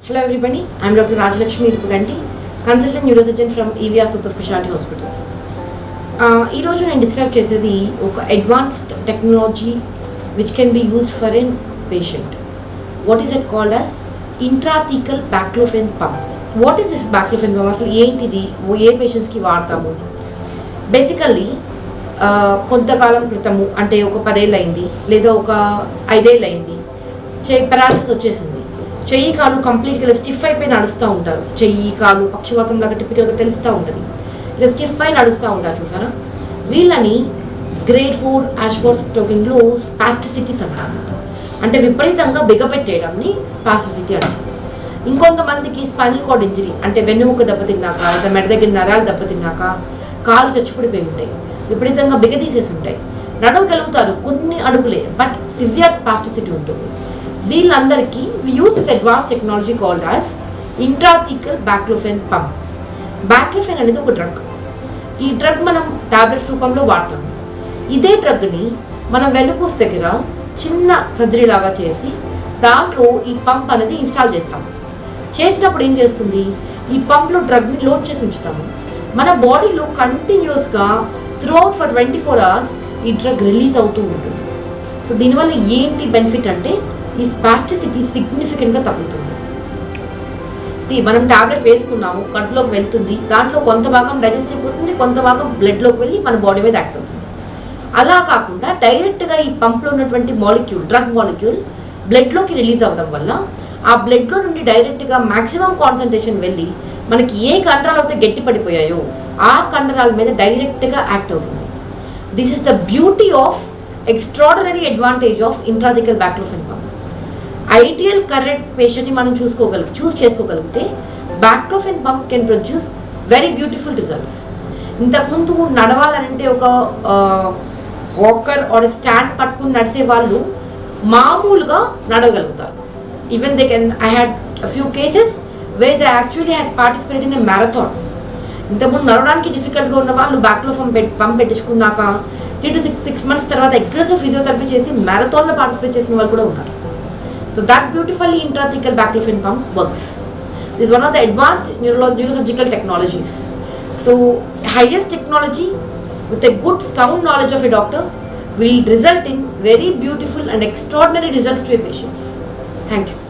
Hello everybody, I am Dr. Rajalakshmi Irupuganti, consultant neurosurgeon from EVR Super Specialty Hospital. ఈ రోజు నేను describe చేసేది ఒక advanced technology which can be used for an patient. What is it called as intrathecal baclofen pump. What is this baclofen pump? అసలు ఏంటిది, ఏ పేషెంట్స్కి వాడతాము? Basically కొంతకాలం క్రితము, అంటే ఒక 10 ఏళ్ళు అయింది లేదా ఒక 5 ఏళ్ళు అయింది, పెరాలసిస్ వచ్చేసింది. చెయ్యి కాలు కంప్లీట్గా స్టిఫ్ అయిపోయి నడుస్తూ ఉంటారు. చెయ్యి కాలు పక్షవాతం లాగా టిపికల్గా తెలుస్తూ ఉంటుంది. ఇలా స్టిఫ్ అయి నడుస్తూ ఉంటారు చూసారా, వీళ్ళని గ్రేడ్ 4 యాష్ఫోర్డ్ స్ట్రోకింగ్లో స్పాస్టిసిటీస్ అంటారు. అంటే విపరీతంగా బిగపెట్టేయడాన్ని స్పాస్టిసిటీ అంటారు. ఇంకొంతమందికి స్పైనల్ కార్డ్ ఇంజరీ, అంటే వెన్నుముక దెబ్బతిన్నాక లేదా మెడ దగ్గర నరాలు దెబ్బతిన్నాక కాలు చచ్చిపడిపోయి ఉంటాయి, విపరీతంగా బిగతీసేసి ఉంటాయి, నడవగలుగుతారు కొన్ని అడుగులే, బట్ సివియర్ స్పాస్టిసిటీ ఉంటుంది. వీళ్ళందరికీ we use this advance technology called as intrathecal baclofen pump. Baclofen అనేది ఒక డ్రగ్. ఈ డ్రగ్ మనం టాబ్లెట్స్ రూపంలో వాడతాం. ఇదే డ్రగ్ని మనం వెన్నుపూస దగ్గర చిన్న సర్జరీ లాగా చేసి దాంట్లో ఈ పంప్ అనేది ఇన్స్టాల్ చేస్తాం. చేసినప్పుడు ఏం చేస్తుంది, ఈ పంప్లో డ్రగ్ని లోడ్ చేసి ఉంచుతాము. మన బాడీలో కంటిన్యూస్గా త్రూఅవుట్ ఫర్ 24 hours ఈ డ్రగ్ రిలీజ్ అవుతూ ఉంటుంది. సో దీనివల్ల ఏంటి బెనిఫిట్ అంటే ఈ స్పాస్టిసిటీ సిగ్నిఫికెంట్గా తగ్గుతుంది. మనం టాబ్లెట్ వేసుకున్నాము, కడుపులోకి వెళ్తుంది, దాంట్లో కొంత భాగం డైజెస్ట్ అయిపోతుంది, కొంత భాగం బ్లడ్లోకి వెళ్ళి మన బాడీ మీద యాక్ట్ అవుతుంది. అలా కాకుండా డైరెక్ట్గా ఈ పంప్లో ఉన్నటువంటి డ్రగ్ మాలిక్యూల్ బ్లడ్లోకి రిలీజ్ అవ్వడం వల్ల ఆ బ్లడ్లో నుండి డైరెక్ట్గా మ్యాక్సిమం కాన్సన్ట్రేషన్ వెళ్ళి మనకి ఏ కండరాలు అయితే గట్టి పడిపోయాయో ఆ కండరాల మీద డైరెక్ట్గా యాక్ట్ అవుతుంది. This is the beauty of extraordinary advantage of intrathecal baclofen pump. Ideal correct పేషెంట్ని మనం చూస్ చేసుకోగలిగితే baclofen pump can produce very beautiful results. ఇంతకుముందు నడవాలంటే ఒక వాకర్ ఆర్ స్టాండ్ పట్టుకుని నడిచే వాళ్ళు మామూలుగా నడవగలుగుతారు. Even they can, I had few cases where they actually had participate in a marathon. ఇంతకుముందు నడవడానికి డిఫికల్ట్గా ఉన్న వాళ్ళు బ్యాక్లోఫెన్ పంప్ పెట్టించుకున్నాక 3 to 6 months తర్వాత అగ్రెసివ్ ఫిజియోథెరపీ చేసి మ్యారథాన్లో పార్టిసిపేట్ చేసిన వాళ్ళు కూడా ఉన్నారు. So that beautifully intrathecal baclofen pump works. This is one of the advanced neurosurgical technologies. So highest technology with a good sound knowledge of a doctor will result in very beautiful and extraordinary results to a patients. Thank you.